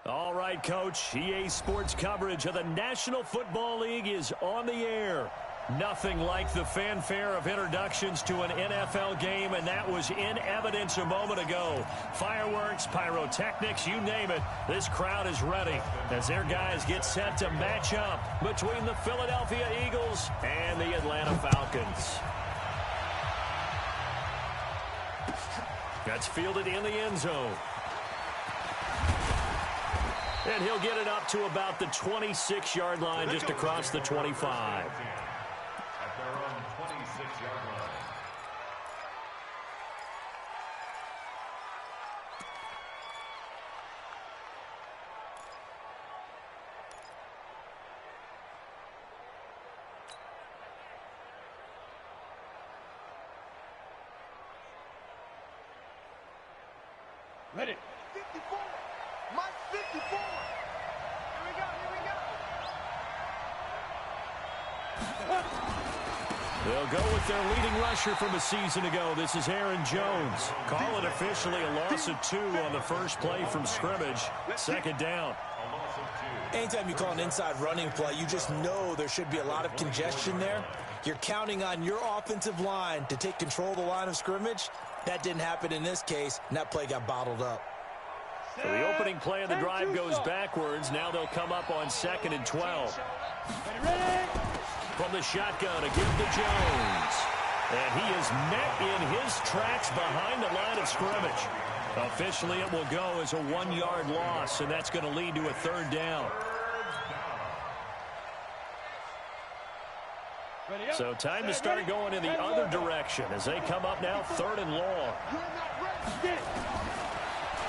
All right, Coach. EA Sports coverage of the National Football League is on the air. Nothing like the fanfare of introductions to an NFL game, and that was in evidence a moment ago. Fireworks, pyrotechnics, you name it. This crowd is ready as their guys get set to match up between the Philadelphia Eagles and the Atlanta Falcons. That's fielded in the end zone. And he'll get it up to about the 26-yard line, just across the 25. At their own 26-yard line. Ready. 54. Mike 54. They'll go with their leading rusher from a season ago. This is Aaron Jones. Call it officially a loss of 2 on the first play from scrimmage. Second down. Anytime you call an inside running play, you just know there should be a lot of congestion there. You're counting on your offensive line to take control of the line of scrimmage. That didn't happen in this case, and that play got bottled up. So the opening play of the drive goes backwards. Now they'll come up on 2nd and 12. From the shotgun, a give to Jones. And he is met in his tracks behind the line of scrimmage. Officially, it will go as a 1-yard loss, and that's going to lead to a 3rd down. So time to start going in the other direction as they come up now 3rd and long.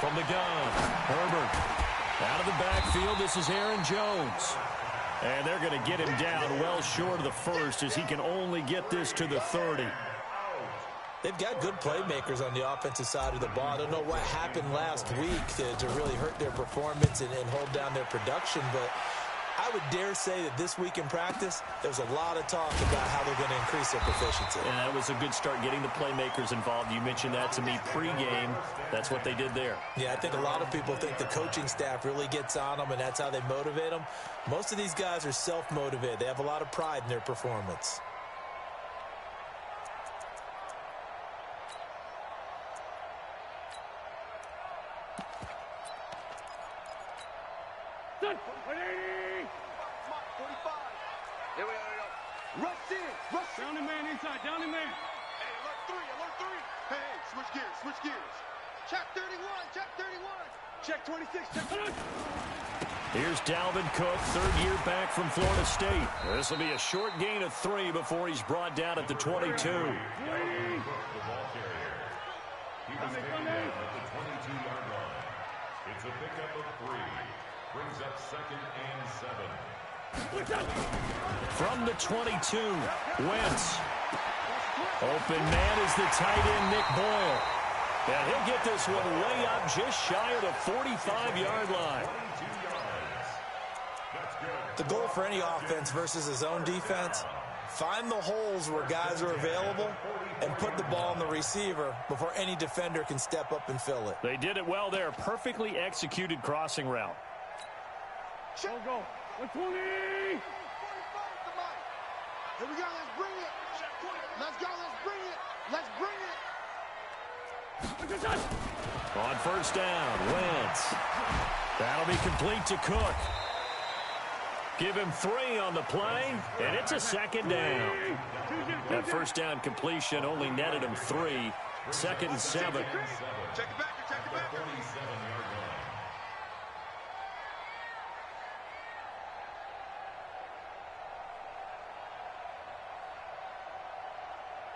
From the gun, Herbert. Out of the backfield, this is Aaron Jones. And they're going to get him down well short of the first as he can only get this to the 30. They've got good playmakers on the offensive side of the ball. I don't know what happened last week to really hurt their performance and hold down their production, but I would dare say that this week in practice, there was a lot of talk about how they're going to increase their proficiency. And that was a good start getting the playmakers involved. You mentioned that to me pregame. That's what they did there. Yeah, I think a lot of people think the coaching staff really gets on them, and that's how they motivate them. Most of these guys are self-motivated. They have a lot of pride in their performance. Down the man inside, down the man. Hey, alert 3. Hey, switch gears. Check 31, check 31. Check 26, check 26. Here's Dalvin Cook, 3rd year back from Florida State. This will be a short gain of 3 before he's brought down at the 22. He was taken at the 22-yard line. It's a pickup of 3. Brings up 2nd and 7. From the 22, Wentz. Open man is the tight end, Nick Boyle. And he'll get this one way up just shy of the 45-yard line. The goal for any offense versus his own defense, find the holes where guys are available and put the ball on the receiver before any defender can step up and fill it. They did it well there. Perfectly executed crossing route. Go. 120. Here we go, let's bring it. Let's go, let's bring it. On first down, Wentz. That'll be complete to Cook. Give him 3 on the play, and it's a 2nd down. That first down completion only netted him 3. 2nd and 7. Check it back. 47-yard line.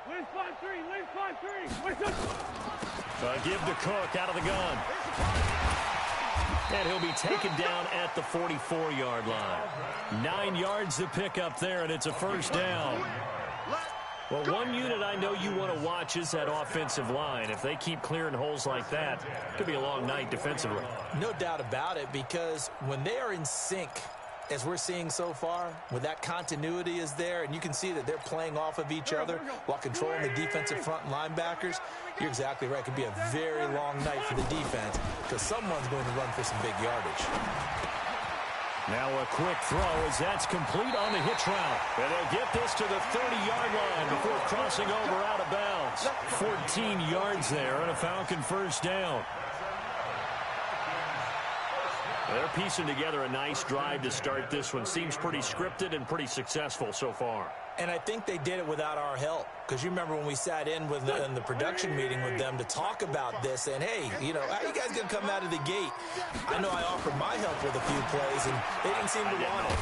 Leave 5-3. Give to Cook out of the gun. And he'll be taken down at the 44-yard line. 9 yards to pick up there, and it's a first down. Well, one unit I know you want to watch is that offensive line. If they keep clearing holes like that, it could be a long night defensively. No doubt about it, because when they are in sync, as we're seeing so far, where that continuity is there, and you can see that they're playing off of each other while controlling the defensive front and linebackers, you're exactly right. It could be a very long night for the defense because someone's going to run for some big yardage. Now a quick throw as that's complete on the hitch route. And they'll get this to the 30-yard line before crossing over out of bounds. 14 yards there and a Falcon first down. They're piecing together a nice drive to start this one. Seems pretty scripted and pretty successful so far. And I think they did it without our help. Because you remember when we sat in the production meeting with them to talk about this, saying, hey, you know, how are you guys going to come out of the gate? I know I offered my help with a few plays, and they didn't seem to want it.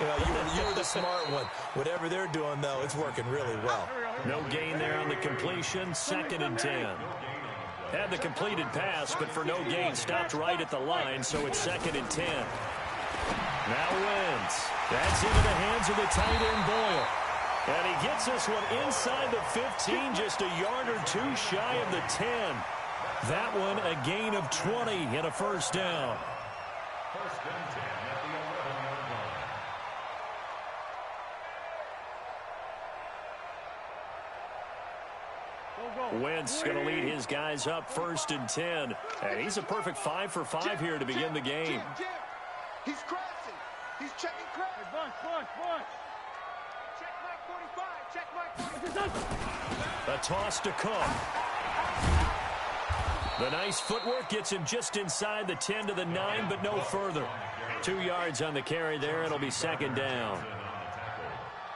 You know, you were the smart one. Whatever they're doing, though, it's working really well. No gain there on the completion. 2nd and 10. Had the completed pass, but for no gain, stopped right at the line, so it's 2nd and 10. Now Wentz. That's into the hands of the tight end Boyle. And he gets this one inside the 15, just a yard or two shy of the 10. That one a gain of 20 and a first down. First and 10 at the 11-yard line. Wentz going to lead his guys up 1st and 10. And he's a perfect 5 for 5 here to begin the game. He's crashing. He's checking crash. Hey, bunch. Check Mike 45. Check Mike 45. A toss to Cook. The nice footwork gets him just inside the 10 to the 9, but no further. 2 yards on the carry there. It'll be 2nd down.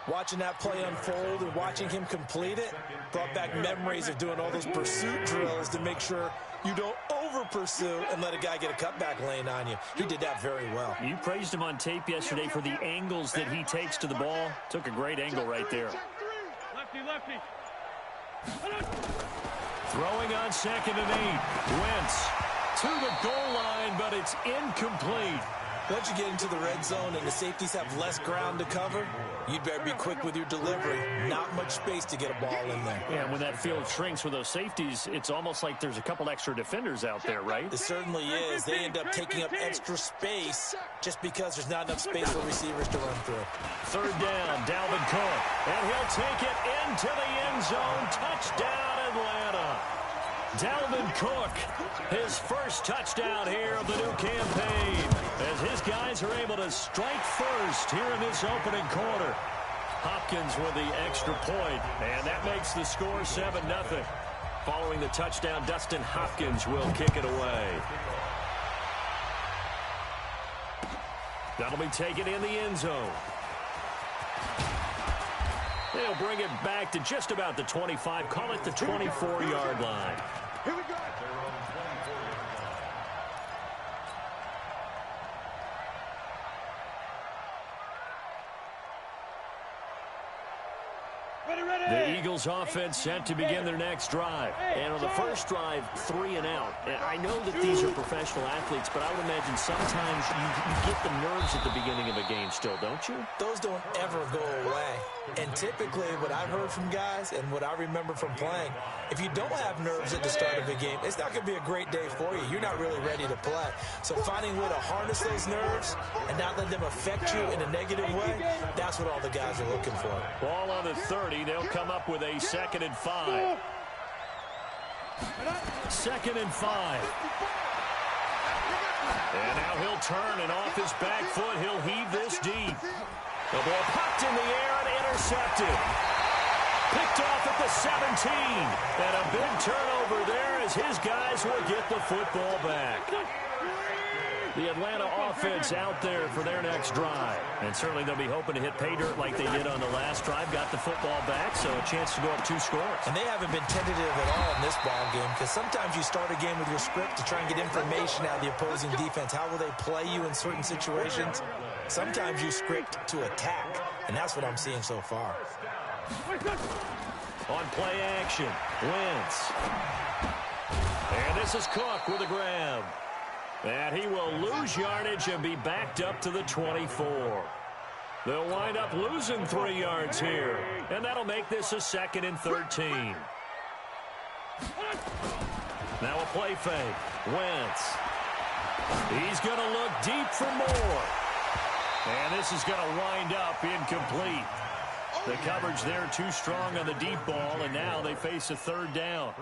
Watching that play unfold and watching him complete it brought back memories of doing all those pursuit drills to make sure you don't over-pursue and let a guy get a cutback lane on you. He did that very well. You praised him on tape yesterday for the angles that he takes to the ball. Took a great angle right there. Lefty. Throwing on 2nd and 8. Wentz to the goal line, but it's incomplete. Once you get into the red zone and the safeties have less ground to cover, you'd better be quick with your delivery. Not much space to get a ball in there. Yeah, when that field shrinks with those safeties, it's almost like there's a couple extra defenders out there, right? It certainly is. They end up taking up extra space just because there's not enough space for receivers to run through. 3rd down, Dalvin Cook. And he'll take it into the end zone. Touchdown, Atlanta. Dalvin Cook, his first touchdown here of the new campaign, as his guys are able to strike first here in this opening quarter. Hopkins with the extra point, and that makes the score 7-0. Following the touchdown, Dustin Hopkins will kick it away. That'll be taken in the end zone. They'll bring it back to just about the 25, call it the 24-yard line. Here we go. The Eagles offense set to begin their next drive. And on the first drive, 3 and out. And I know that these are professional athletes, but I would imagine sometimes you get the nerves at the beginning of a game still, don't you? Those don't ever go away. And typically what I've heard from guys and what I remember from playing, if you don't have nerves at the start of a game, it's not going to be a great day for you. You're not really ready to play. So finding a way to harness those nerves and not let them affect you in a negative way, that's what all the guys are looking for. Ball on the 30. They'll come up with a 2nd and 5. 2nd and 5. And now he'll turn, and off his back foot, he'll heave this deep. The ball popped in the air and intercepted. Picked off at the 17. And a big turnover there as his guys will get the football back. The Atlanta offense out there for their next drive. And certainly they'll be hoping to hit pay dirt like they did on the last drive. Got the football back, so a chance to go up 2 scores. And they haven't been tentative at all in this ball game, because sometimes you start a game with your script to try and get information out of the opposing defense. How will they play you in certain situations? Sometimes you script to attack, and that's what I'm seeing so far. On play action, Wentz. And this is Cook with a grab. And he will lose yardage and be backed up to the 24. They'll wind up losing 3 yards here. And that'll make this a 2nd and 13. Now a play fake. Wentz. He's going to look deep for more. And this is going to wind up incomplete. The coverage there too strong on the deep ball, and now they face a third down.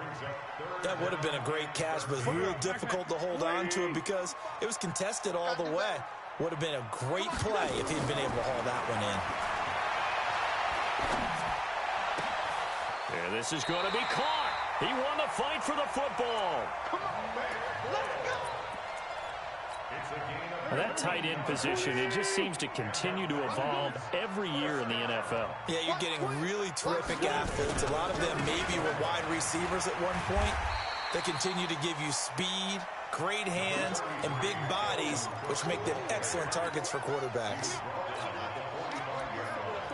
That would have been a great catch, but it's real difficult to hold on to it because it was contested all the way. Would have been a great play if he'd been able to haul that one in. And this is going to be caught. He won the fight for the football. Come on, man. Let's go. That tight end position, it just seems to continue to evolve every year in the NFL. Yeah, you're getting really terrific athletes. A lot of them maybe were wide receivers at one point. They continue to give you speed, great hands, and big bodies, which make them excellent targets for quarterbacks.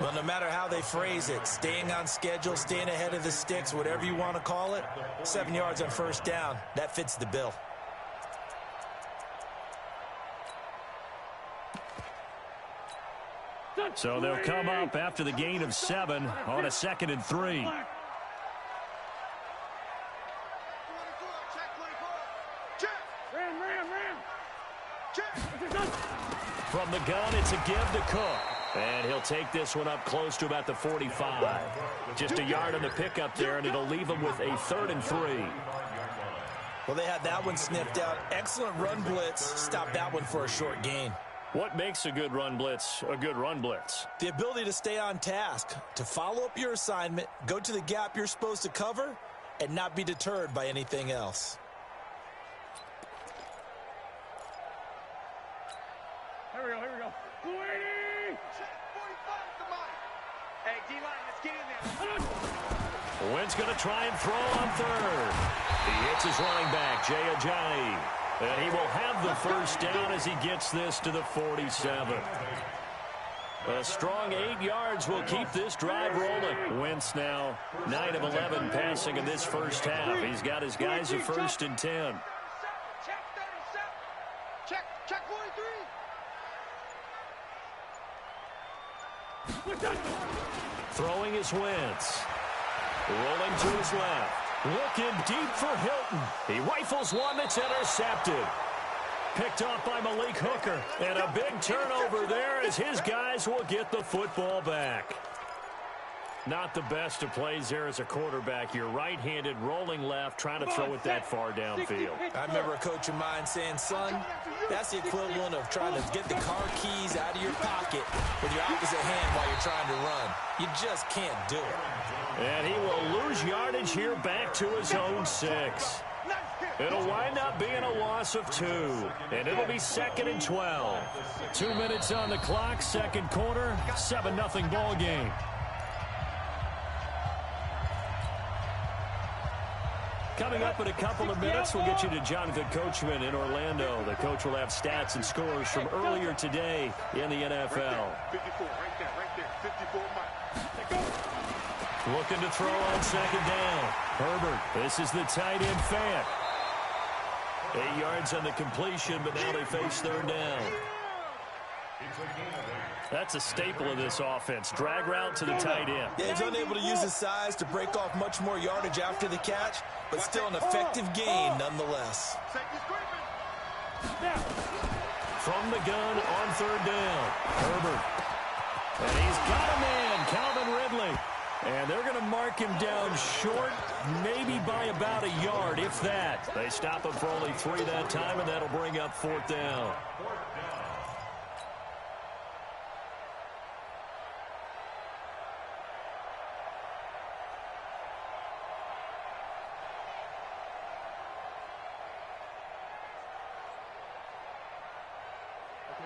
Well, no matter how they phrase it, staying on schedule, staying ahead of the sticks, whatever you want to call it, 7 yards on first down, that fits the bill. So they'll come up after the gain of 7 on a 2nd and 3. From the gun, it's a give to Cook. And he'll take this one up close to about the 45. Just a yard on the pickup there, and it'll leave him with a 3rd and 3. Well, they had that one sniffed out. Excellent run blitz. Stop that one for a short gain. What makes a good run blitz a good run blitz? The ability to stay on task, to follow up your assignment, go to the gap you're supposed to cover, and not be deterred by anything else. Here we go, here we go. 280! Check 45 to mine. Hey, D-line, let's get in there. Wentz going to try and throw on 3rd. He hits his running back, Jay Ajayi. And he will have the first down as he gets this to the 47. A strong 8 yards will keep this drive rolling. Wentz now 9 of 11 passing in this first half. He's got his guys at 1st and 10. Check 37. Check 43. Throwing is Wentz. Rolling to his left. Looking deep for Hilton. He rifles one that's intercepted. Picked off by Malik Hooker. And a big turnover there as his guys will get the football back. Not the best of plays there as a quarterback. You're right-handed, rolling left, trying to throw it that far downfield. I remember a coach of mine saying, son, that's the equivalent of trying to get the car keys out of your pocket with your opposite hand while you're trying to run. You just can't do it. And he will lose yardage here back to his own 6. It'll wind up being a loss of 2. And it'll be 2nd and 12. 2 minutes on the clock, second quarter, 7-0 ball game. Coming up in a couple of minutes, we'll get you to Jonathan Coachman in Orlando. The coach will have stats and scores from earlier today in the NFL. 54, right there, 54 miles. Looking to throw on 2nd down. Herbert, this is the tight end Fant. 8 yards on the completion, but now they face 3rd down. That's a staple of this offense. Drag route to the tight end. Yeah, he's unable to use his size to break off much more yardage after the catch, but still an effective gain nonetheless. From the gun on 3rd down. Herbert. And he's got a man, Calvin Ridley. And they're going to mark him down short, maybe by about a yard, if that. They stop him for only 3 that time, and that'll bring up 4th down.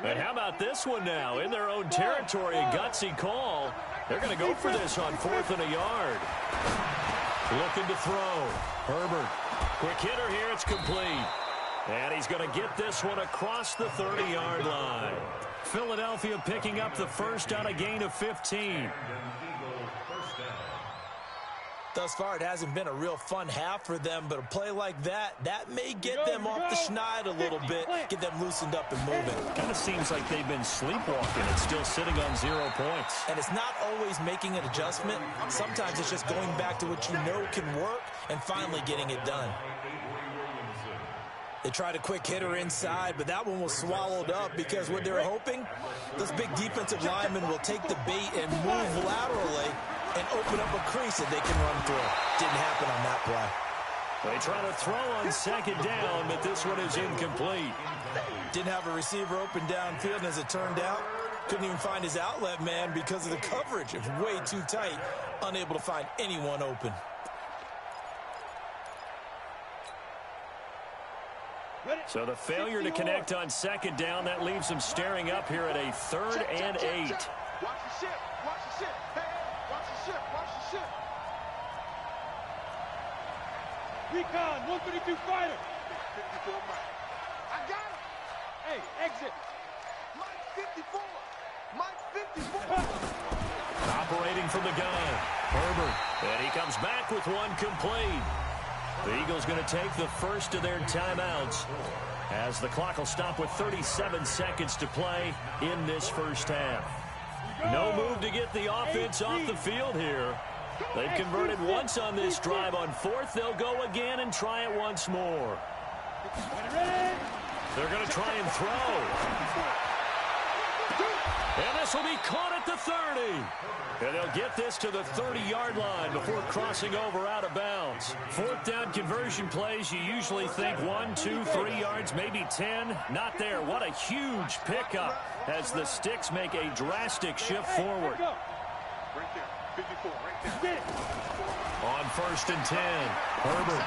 And how about this one now? In their own territory, a gutsy call. They're going to go for this on 4th and a yard. Looking to throw. Herbert. Quick hitter here. It's complete. And he's going to get this one across the 30-yard line. Philadelphia picking up the first on a gain of 15. Thus far, it hasn't been a real fun half for them, but a play like that may get them off the schneid a little bit, get them loosened up and moving. Kind of seems like they've been sleepwalking and still sitting on 0 points. And it's not always making an adjustment. Sometimes it's just going back to what you know can work and finally getting it done. They tried a quick hitter inside, but that one was swallowed up because what they're hoping, those big defensive linemen will take the bait and move laterally and open up a crease that they can run through. Didn't happen on that play. They try to throw on second down, but this one is incomplete. Didn't have a receiver open downfield, and as it turned out, couldn't even find his outlet man because of the coverage. It was way too tight, unable to find anyone open. So the failure to connect on second down, that leaves them staring up here at a 3rd and 8. Watch the ship. Watch the ship. Hey, watch the ship. Watch the ship. Recon, 132 fighter. 54 Mike. I got him. Hey, exit. Mike 54. Mike 54. Operating from the gun, Herbert. And he comes back with one complete. The Eagles going to take the first of their timeouts as the clock will stop with 37 seconds to play in this first half. No move to get the offense off the field here. They've converted once on this drive. On 4th, they'll go again and try it once more. They're going to try and throw. And this will be caught at the 30. And they'll get this to the 30-yard line before crossing over out of bounds. 4th down conversion plays, you usually think 1, 2, 3 yards, maybe 10. Not there. What a huge pickup as the Sticks make a drastic shift forward. Right there. 54. Right there. On 1st and 10, Herbert.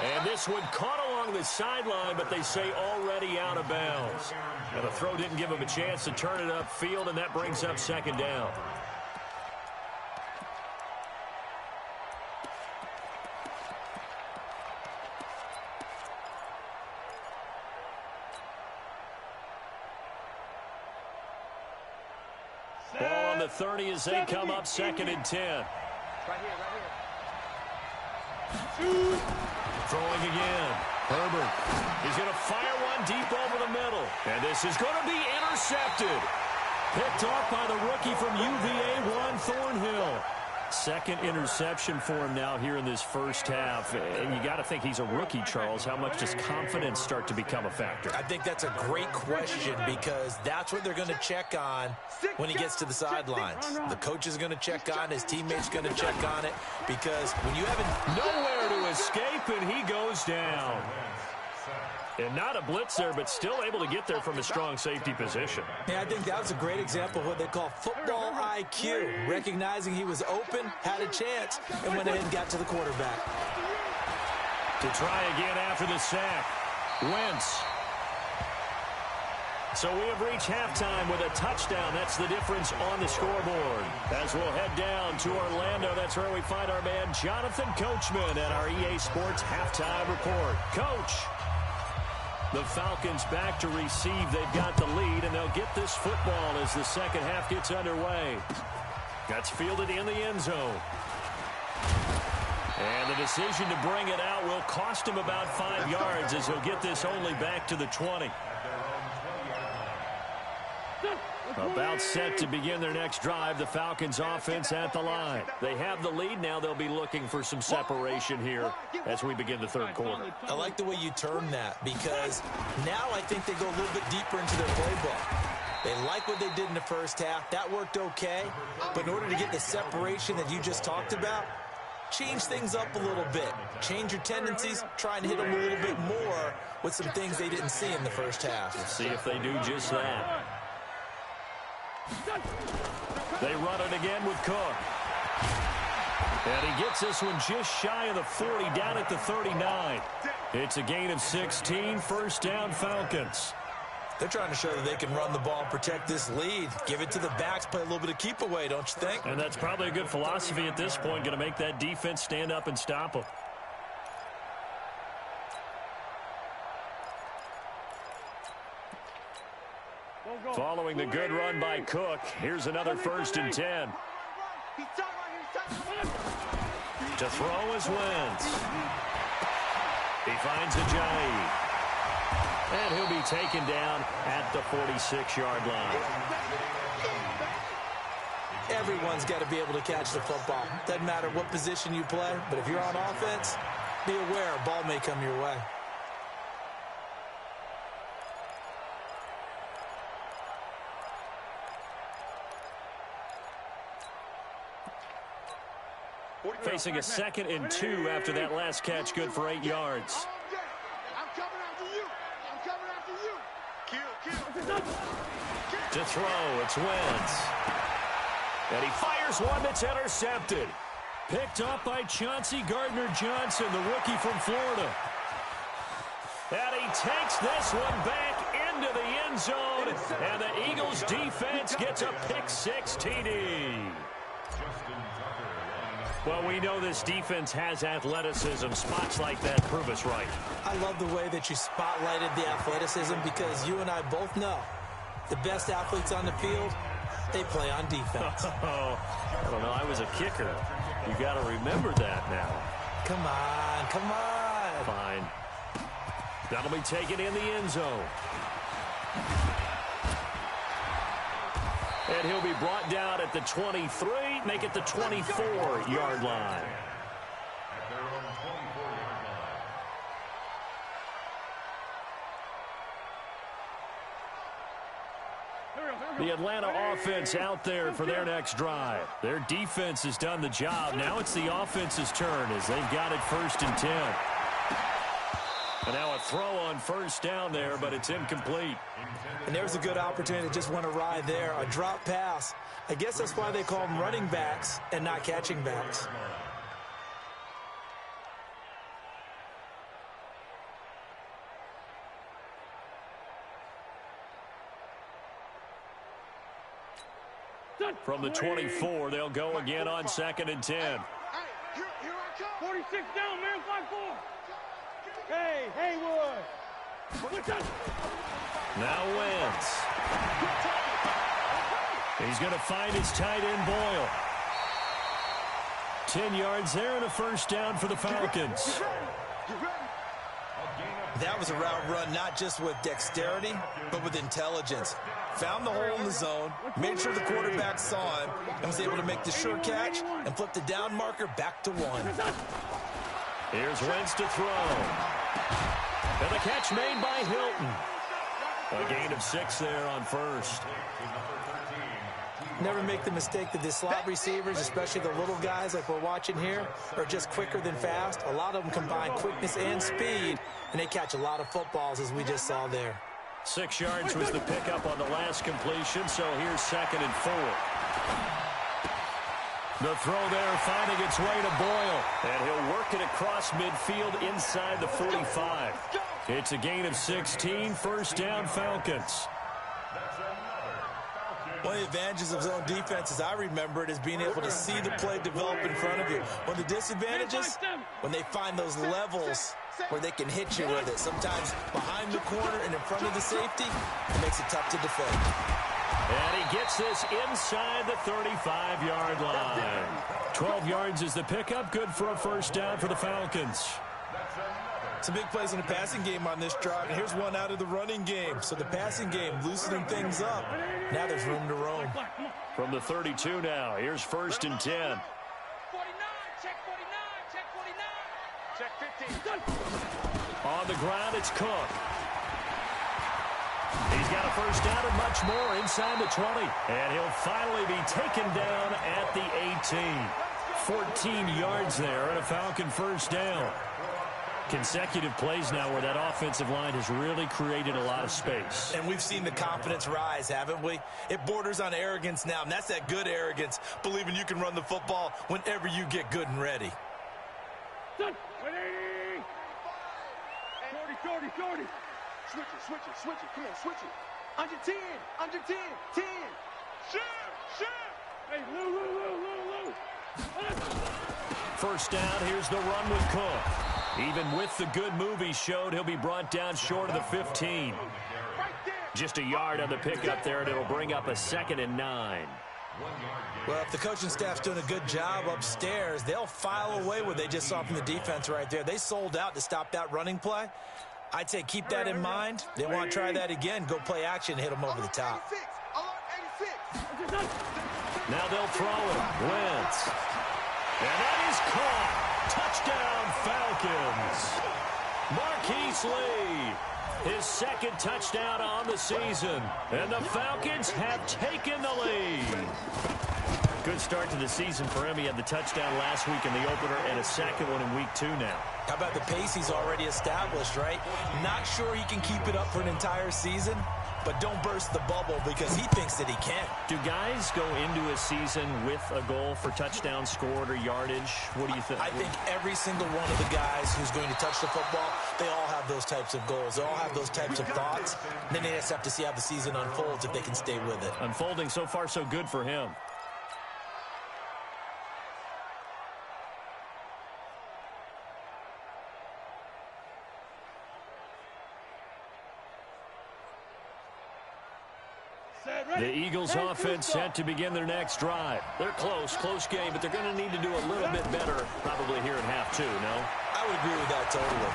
And this one caught along the sideline, but they say already out of bounds. And the throw didn't give him a chance to turn it upfield, and that brings up 2nd down. Ball on the 30 as they come up 2nd and 10. Right here. Throwing again. Herbert. He's going to fire one deep over the middle. And this is going to be intercepted. Picked off by the rookie from UVA, Juan Thornhill. 2nd interception for him now here in this first half. And you got to think he's a rookie, Charles. How much does confidence start to become a factor? I think that's a great question because that's what they're going to check on when he gets to the sidelines. The coach is going to check on, his teammates going to check on it because when you haven't nowhere to escape, and he goes down. And not a blitz there, but still able to get there from a strong safety position. Yeah, I think that was a great example of what they call football IQ. Recognizing he was open, had a chance, and went ahead and got to the quarterback. To try again after the sack, Wentz. So we have reached halftime with a touchdown. That's the difference on the scoreboard. As we'll head down to Orlando, that's where we find our man Jonathan Coachman at our EA Sports Halftime Report. Coach. The Falcons back to receive. They've got the lead, and they'll get this football as the second half gets underway. That's fielded in the end zone. And the decision to bring it out will cost him about 5 yards as he'll get this only back to the 20. About set to begin their next drive, the Falcons offense at the line. They have the lead now. They'll be looking for some separation here as we begin the 3rd quarter. I like the way you turn that because now I think they go a little bit deeper into their playbook. They like what they did in the first half. That worked okay. But in order to get the separation that you just talked about, change things up a little bit. Change your tendencies. Try and hit them a little bit more with some things they didn't see in the first half. Let's see if they do just that. They run it again with Cook. And he gets this one just shy of the 40, down at the 39. It's a gain of 16, 1st down Falcons. They're trying to show that they can run the ball, protect this lead, give it to the backs, play a little bit of keep away, don't you think? And that's probably a good philosophy at this point, going to make that defense stand up and stop them. Following the good run by Cook, here's another 1st and 10. To throw is Wentz. He finds Ajayi. And he'll be taken down at the 46-yard line. Everyone's got to be able to catch the football. Doesn't matter what position you play, but if you're on offense, be aware a ball may come your way. Facing a 2nd and 2 after that last catch, good for 8 yards. I'm coming after you. I'm coming after you. Kill. To throw, it's Wentz. And he fires one that's intercepted. Picked up by Chauncey Gardner-Johnson, the rookie from Florida. And he takes this one back into the end zone. And the Eagles defense gets a pick-6 TD. Well, we know this defense has athleticism. Spots like that prove us right. I love the way that you spotlighted the athleticism because you and I both know the best athletes on the field, they play on defense. I don't know. I was a kicker. You got to remember that now. Come on. Fine. That'll be taken in the end zone. And he'll be brought down at the 23, make it the 24-yard line. At their own 24-yard line. The Atlanta offense out there for their next drive. Their defense has done the job. Now it's the offense's turn as they've got it 1st and 10. And now a throw on 1st down there, but it's incomplete. And there's a good opportunity that just went awry there. A drop pass. I guess that's why they call them running backs and not catching backs. From the 24, they'll go again on 2nd and 10. Here I come. 46 down, man, 5-4. Hey, Haywood. Now Wentz. He's going to find his tight end Boyle. 10 yards there and a 1st down for the Falcons. That was a route run not just with dexterity, but with intelligence. Found the hole in the zone, made sure the quarterback saw him, and was able to make the sure catch and flip the down marker back to 1. Here's Wentz to throw. And the catch made by Hilton. A gain of 6 there on 1st. Never make the mistake that the slot receivers, especially the little guys like we're watching here, are just quicker than fast. A lot of them combine quickness and speed, and they catch a lot of footballs, as we just saw there. 6 yards was the pickup on the last completion, so here's 2nd and 4. The throw there finding its way to Boyle, and he'll work it across midfield inside the 45. It's a gain of 16, 1st down Falcons. One of the advantages of zone defense, as I remember it, is being able to see the play develop in front of you. One of the disadvantages, when they find those levels where they can hit you with it. Sometimes behind the corner and in front of the safety, it makes it tough to defend. And he gets this inside the 35-yard line. 12 yards is the pickup, good for a 1st down for the Falcons. Some big plays in the passing game on this drive, and here's one out of the running game. So the passing game loosening things up. Now there's room to roam. From the 32 now, here's 1st and 10. 49, check 49, check 15. On the ground, it's Cook. He's got a 1st down and much more inside the 20. And he'll finally be taken down at the 18. 14 yards there and a Falcon 1st down. Consecutive plays now where that offensive line has really created a lot of space. And we've seen the confidence rise, haven't we? It borders on arrogance now, and that's that good arrogance, believing you can run the football whenever you get good and ready. 40. Switch it. Come on, switch it. Under 10. 10. Shoot. Hey, Lou. 1st down, here's the run with Cook. Even with the good move he showed, he'll be brought down short of the 15. Just a yard on the pickup there, and it'll bring up a 2nd and 9. Well, if the coaching staff's doing a good job upstairs, they'll file away what they just saw from the defense right there. They sold out to stop that running play. I'd say keep that in mind. They want to try that again. Go play action, hit them over the top. Now they'll throw it. Wentz. And that is caught. Touchdown, Falcons. Marquise Lee, his 2nd touchdown on the season. And the Falcons have taken the lead. Good start to the season for him. He had the touchdown last week in the opener and a second one in week 2 now. How about the pace he's already established, right? Not sure he can keep it up for an entire season, but don't burst the bubble because he thinks that he can. Do guys go into a season with a goal for touchdowns scored or yardage? What do you think? I think every single one of the guys who's going to touch the football, they all have those types of goals. They all have those types of thoughts. And then they just have to see how the season unfolds if they can stay with it. Unfolding so far so good for him. The Eagles offense set to begin their next drive. They're close game, but they're going to need to do a little bit better probably here in half 2, no? I would agree with that totally.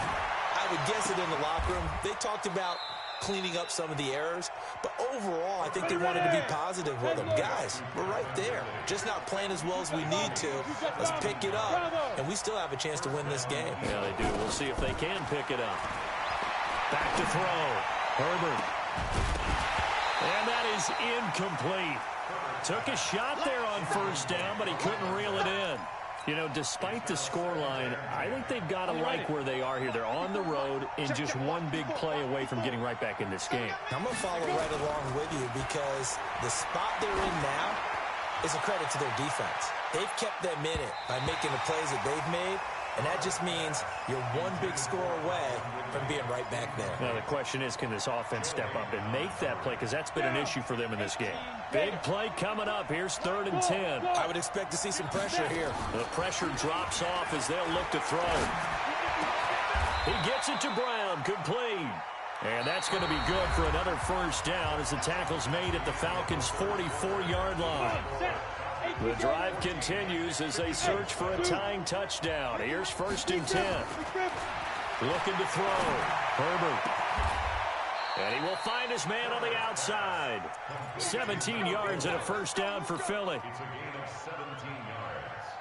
I would guess it in the locker room. They talked about cleaning up some of the errors, but overall, I think they wanted to be positive with them. Guys, we're right there. Just not playing as well as we need to. Let's pick it up, and we still have a chance to win this game. Yeah, they do. We'll see if they can pick it up. Back to throw. Herbert. And that is incomplete. Took a shot there on first down, but he couldn't reel it in. You know, despite the scoreline, I think they've got to like where they are here. They're on the road and just one big play away from getting right back in this game. I'm going to follow right along with you because the spot they're in now is a credit to their defense. They've kept them in it by making the plays that they've made, and that just means you're one big score away from being right back there. Now, the question is, can this offense step up and make that play? Because that's been an issue for them in this game. Big play coming up. Here's 3rd and 10. I would expect to see some pressure here. The pressure drops off as they'll look to throw. He gets it to Brown. Complete. And that's going to be good for another first down as the tackle's made at the Falcons' 44-yard line. The drive continues as they search for a tying touchdown. Here's 1st and 10. Looking to throw. Herbert. And he will find his man on the outside. 17 yards and a first down for Philly.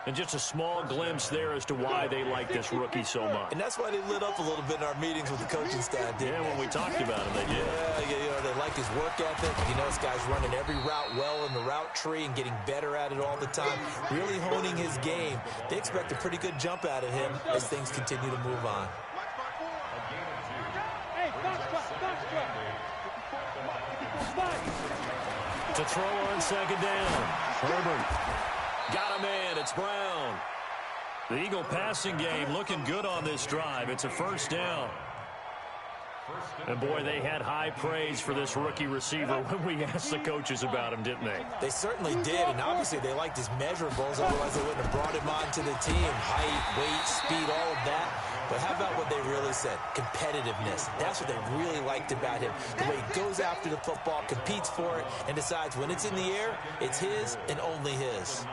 And just a small glimpse there as to why they like this rookie so much. And that's why they lit up a little bit in our meetings with the coaching staff. Yeah, when we talked about him, they did. Yeah, you know, they like his work ethic. You know, this guy's running every route well in the route tree and getting better at it all the time, really honing his game. They expect a pretty good jump out of him as things continue to move on. To throw on 2nd down. Herbert. Got a man. It's Brown. The Eagle passing game looking good on this drive. It's a first down. And, boy, they had high praise for this rookie receiver when we asked the coaches about him, didn't they? They certainly did, and obviously they liked his measurables. Otherwise, they wouldn't have brought him onto the team. Height, weight, speed, all of that. But how about what they really said? Competitiveness. That's what they really liked about him. The way he goes after the football, competes for it, and decides when it's in the air, it's his and only his.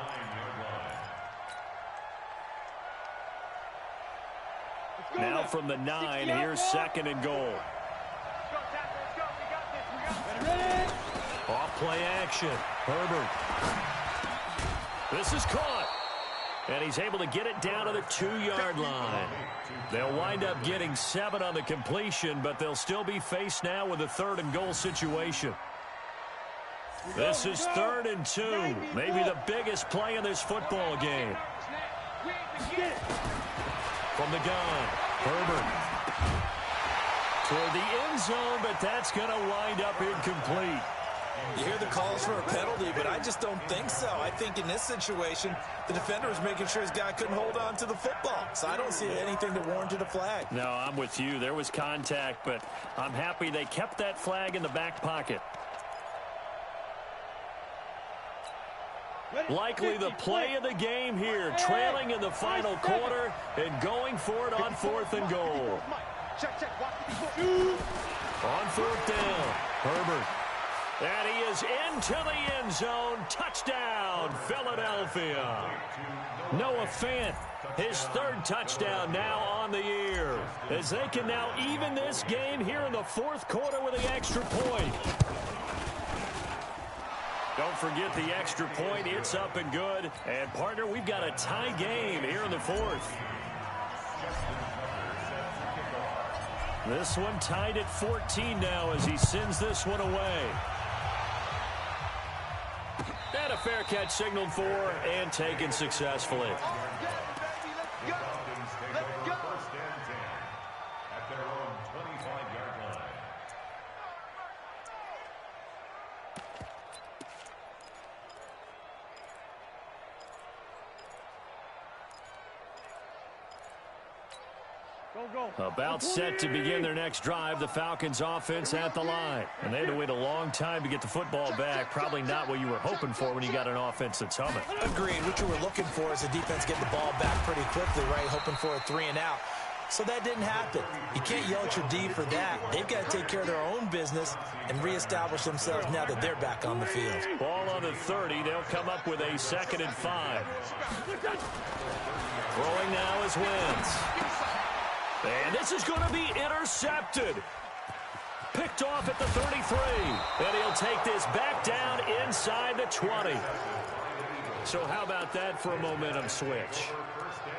Now from the 9, here's 2nd and goal. Off play action. Herbert. This is caught. And he's able to get it down to the 2-yard line. They'll wind up getting 7 on the completion, but they'll still be faced now with a 3rd and goal situation. This is 3rd and 2. Maybe the biggest play in this football game. From the gun, Herbert. Toward the end zone, but that's going to wind up incomplete. You hear the calls for a penalty, but I just don't think so. I think in this situation, the defender was making sure his guy couldn't hold on to the football. So I don't see anything that warranted a flag. No, I'm with you. There was contact, but I'm happy they kept that flag in the back pocket. Likely the play of the game here, trailing in the final quarter and going for it on 4th and goal. On 4th down, Herbert. And he is into the end zone. Touchdown, Philadelphia. Noah Fant, his 3rd touchdown now on the year, as they can now even this game here in the 4th quarter with the extra point. Don't forget the extra point. It's up and good. And, partner, we've got a tie game here in the 4th. This one tied at 14 now as he sends this one away. And a fair catch signaled for and taken successfully. Falcons take over first and 10 at their own 25-yard line. About set to begin their next drive, the Falcons offense at the line. And they had to wait a long time to get the football back. Probably not what you were hoping for when you got an offense that's humming. Agreed. What you were looking for is the defense getting the ball back pretty quickly, right? Hoping for a 3 and out. So that didn't happen. You can't yell at your D for that. They've got to take care of their own business and reestablish themselves now that they're back on the field. Ball on the 30. They'll come up with a 2nd and 5. Throwing now is Wentz. And this is going to be intercepted. Picked off at the 33. And he'll take this back down inside the 20. So how about that for a momentum switch?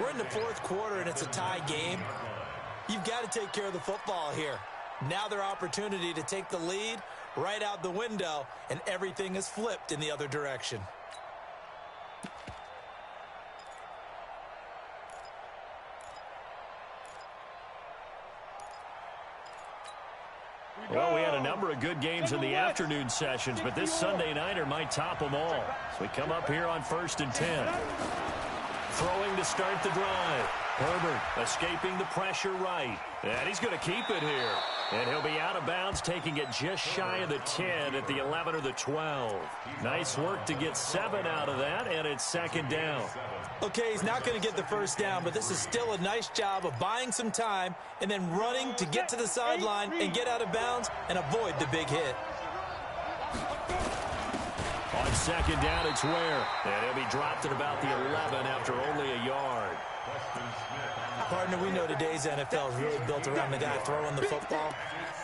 We're in the 4th quarter, and it's a tie game. You've got to take care of the football here. Now their opportunity to take the lead right out the window, and everything is flipped in the other direction. Well, we had a number of good games in the afternoon sessions, but this Sunday nighter might top them all. So we come up here on 1st and 10. Throwing to start the drive. Herbert escaping the pressure right. And he's going to keep it here. And he'll be out of bounds, taking it just shy of the 10 at the 11 or the 12. Nice work to get 7 out of that, and it's 2nd down. Okay, he's not going to get the first down, but this is still a nice job of buying some time and then running to get to the sideline and get out of bounds and avoid the big hit. On 2nd down, it's Ware. And he'll be dropped at about the 11 after only a yard. Partner, we know today's NFL is really built around the guy throwing the football.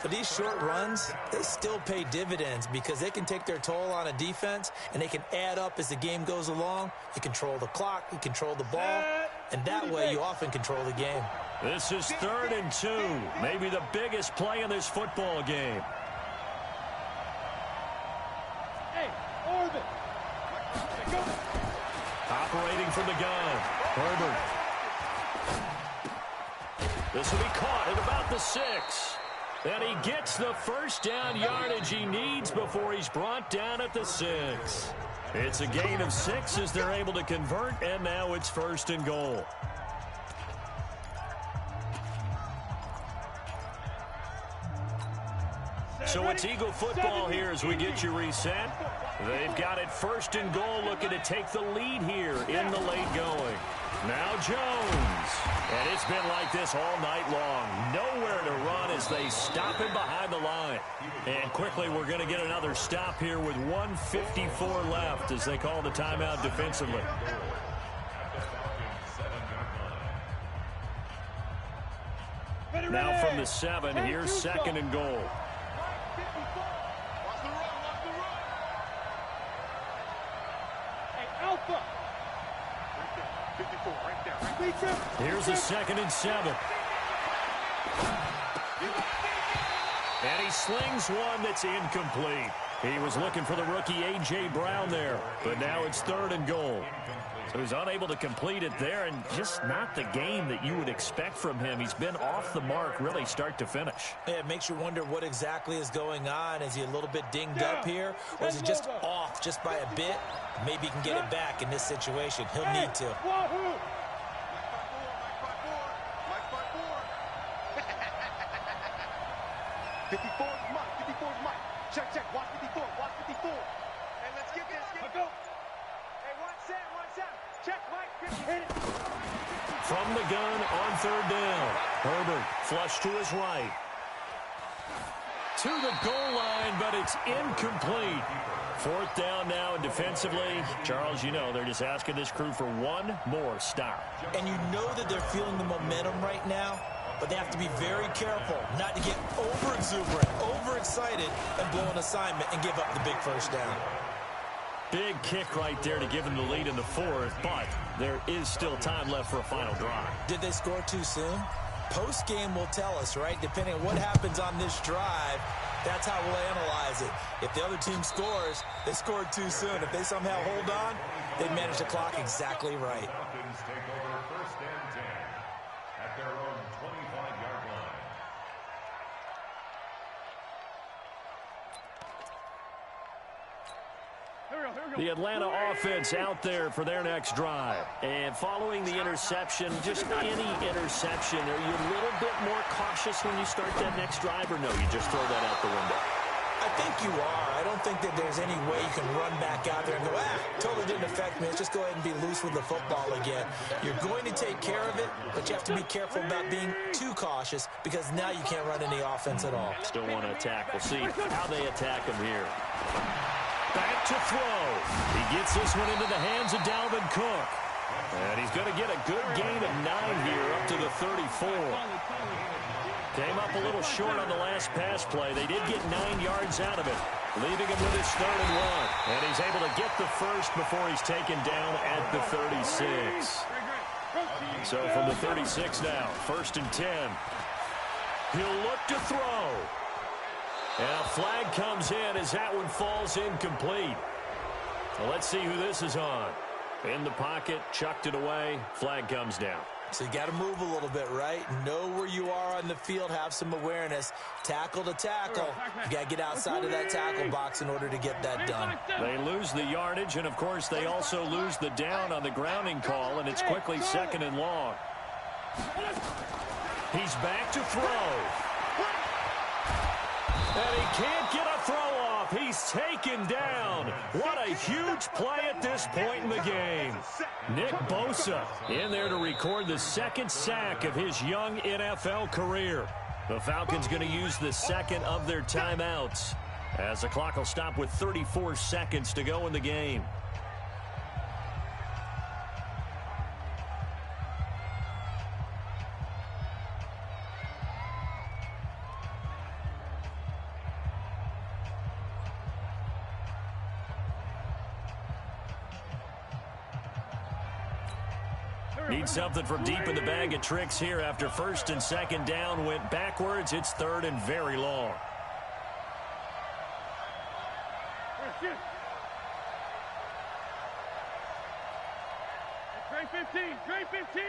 But these short runs, they still pay dividends because they can take their toll on a defense and they can add up as the game goes along. You control the clock, you control the ball, and that way you often control the game. This is 3rd and 2. Maybe the biggest play in this football game. Operating from the gun. Herbert. This will be caught at about the 6. And he gets the first down yardage he needs before he's brought down at the 6. It's a gain of 6 as they're able to convert, and now it's 1st and goal. So it's Eagle football here as we get you reset. They've got it 1st and goal, looking to take the lead here in the late going. Now Jones. And it's been like this all night long. Nowhere to run as they stop him behind the line. And quickly we're going to get another stop here with 1:54 left as they call the timeout defensively. Now from the 7, here's 2nd and goal. Here's a 2nd and 7. And he slings one that's incomplete. He was looking for the rookie A.J. Brown there, but now it's 3rd and goal. So he's unable to complete it there, and just not the game that you would expect from him. He's been off the mark really start to finish. Yeah, it makes you wonder what exactly is going on. Is he a little bit dinged up here, or is he just off just by a bit? Maybe he can get it back in this situation. He'll need to. Check, watch 54, watch 54. Hey, let's get this. Let's go. Hey, one set. Check, Mike, 50, hit it. From the gun on 3rd down. Herbert flush to his right. To the goal line, but it's incomplete. 4th down now, and defensively, Charles, you know, they're just asking this crew for one more stop. And you know that they're feeling the momentum right now, but they have to be very careful not to get over-exuberant, overexcited, and blow an assignment and give up the big first down. Big kick right there to give them the lead in the 4th, but there is still time left for a final drive. Did they score too soon? Post-game will tell us, right? Depending on what happens on this drive, That's how we'll analyze it. If the other team scores, they scored too soon. If they somehow hold on, they manage the clock exactly right. Falcons take over 1st and 10 at their own 25-yard line. The Atlanta offense out there for their next drive. And following the interception, just any interception, are you a little bit more cautious when you start that next drive, or no, you just throw that out the window? I think you are. I don't think that there's any way you can run back out there and go, totally didn't affect me. Let's just go ahead and be loose with the football again. You're going to take care of it, but you have to be careful about being too cautious because now you can't run any offense at all. Still want to attack. We'll see how they attack him here. Back to throw. He gets this one into the hands of Dalvin Cook. And he's going to get a good gain of 9 here up to the 34. Came up a little short on the last pass play. They did get 9 yards out of it, leaving him with his 3rd and 1. And he's able to get the first before he's taken down at the 36. So from the 36 now, 1st and 10. He'll look to throw. And a flag comes in as that one falls incomplete. Well, let's see who this is on. In the pocket, chucked it away, flag comes down. So you got to move a little bit, right? Know where you are on the field, have some awareness. Tackle to tackle. You got to get outside of that tackle box in order to get that done. They lose the yardage, and of course they also lose the down on the grounding call, and it's quickly 2nd and long. He's back to throw. And he can't get a throw off. He's taken down. What a huge play at this point in the game. Nick Bosa in there to record the 2nd sack of his young NFL career. The Falcons going to use the 2nd of their timeouts as the clock will stop with 34 seconds to go in the game. Need something from deep in the bag of tricks here after 1st and 2nd down went backwards. It's 3rd and very long. Trey 15, Trey 15.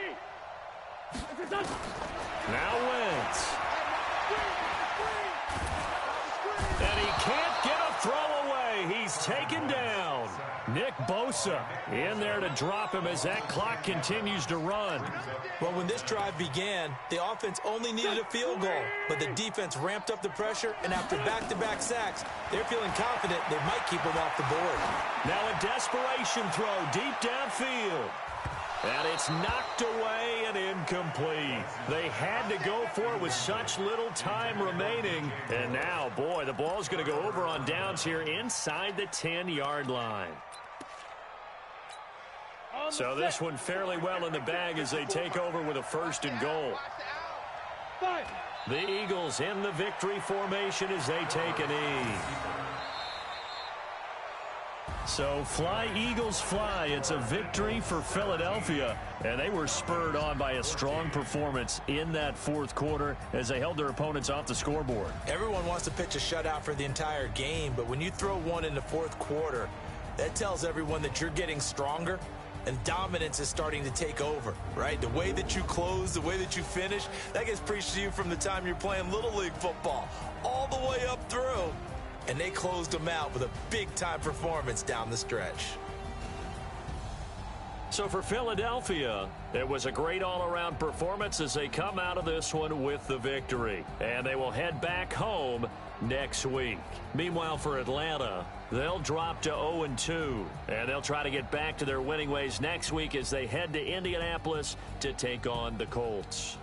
Now Wentz. And he can't get a throw away. He's taken down. Nick Bosa in there to drop him as that clock continues to run. Well, when this drive began, the offense only needed a field goal, but the defense ramped up the pressure, and after back-to-back sacks, they're feeling confident they might keep them off the board. Now a desperation throw deep downfield. And it's knocked away and incomplete. They had to go for it with such little time remaining. And now, boy, the ball's going to go over on downs here inside the 10-yard line. So this one fairly well in the bag as they take over with a 1st and goal. The Eagles in the victory formation as they take a knee. So fly, Eagles, fly. It's a victory for Philadelphia, and they were spurred on by a strong performance in that 4th quarter as they held their opponents off the scoreboard. Everyone wants to pitch a shutout for the entire game, but when you throw one in the 4th quarter, that tells everyone that you're getting stronger and dominance is starting to take over, right? The way that you close, the way that you finish, that gets preached to you from the time you're playing Little League football all the way up through. And they closed them out with a big-time performance down the stretch. So for Philadelphia, it was a great all-around performance as they come out of this one with the victory. And they will head back home next week. Meanwhile, for Atlanta, they'll drop to 0-2. And they'll try to get back to their winning ways next week as they head to Indianapolis to take on the Colts.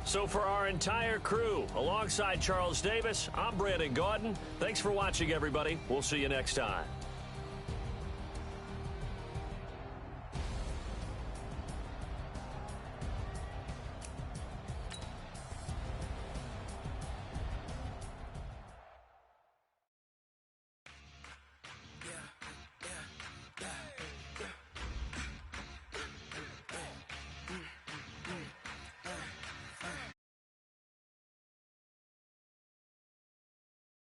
So for our entire crew, alongside Charles Davis, I'm Brandon Gaudin. Thanks for watching, everybody. We'll see you next time.